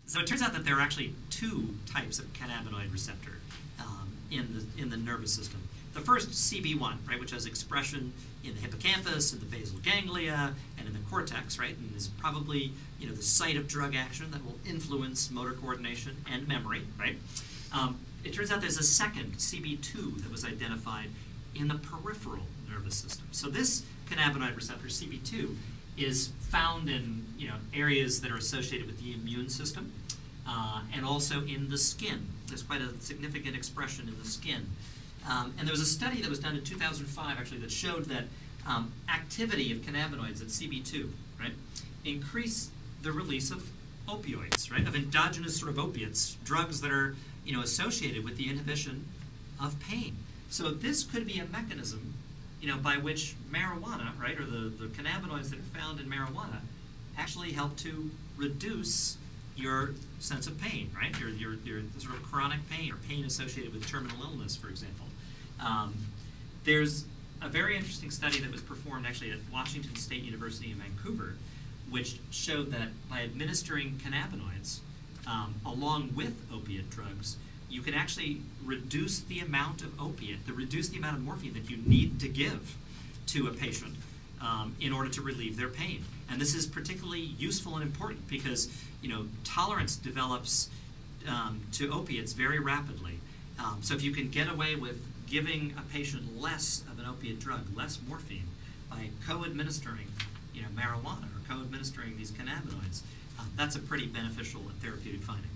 So it turns out that there are actually two types of cannabinoid receptor in the nervous system. The first, CB1, right, which has expression in the hippocampus, in the basal ganglia, and in the cortex, right, and is probably, you know, the site of drug action that will influence motor coordination and memory, right? It turns out there's a second, CB2, that was identified in the peripheral nervous system. So this cannabinoid receptor, CB2, is found in, you know, areas that are associated with the immune system, and also in the skin. There's quite a significant expression in the skin. And there was a study that was done in 2005, actually, that showed that activity of cannabinoids at CB2, right, increase the release of opioids, right, of endogenous sort of opiates, drugs that are, you know, associated with the inhibition of pain. So this could be a mechanism, you know, by which marijuana, right, or the cannabinoids that are found in marijuana actually help to reduce your sense of pain, right? Your sort of chronic pain or pain associated with terminal illness, for example. There's a very interesting study that was performed actually at Washington State University in Vancouver, which showed that by administering cannabinoids along with opiate drugs, you can actually reduce the amount of opiate, reduce the amount of morphine that you need to give to a patient in order to relieve their pain. And this is particularly useful and important because, you know, tolerance develops to opiates very rapidly. So if you can get away with giving a patient less of an opiate drug, less morphine, by co-administering, you know, marijuana or co-administering these cannabinoids, that's a pretty beneficial and therapeutic finding.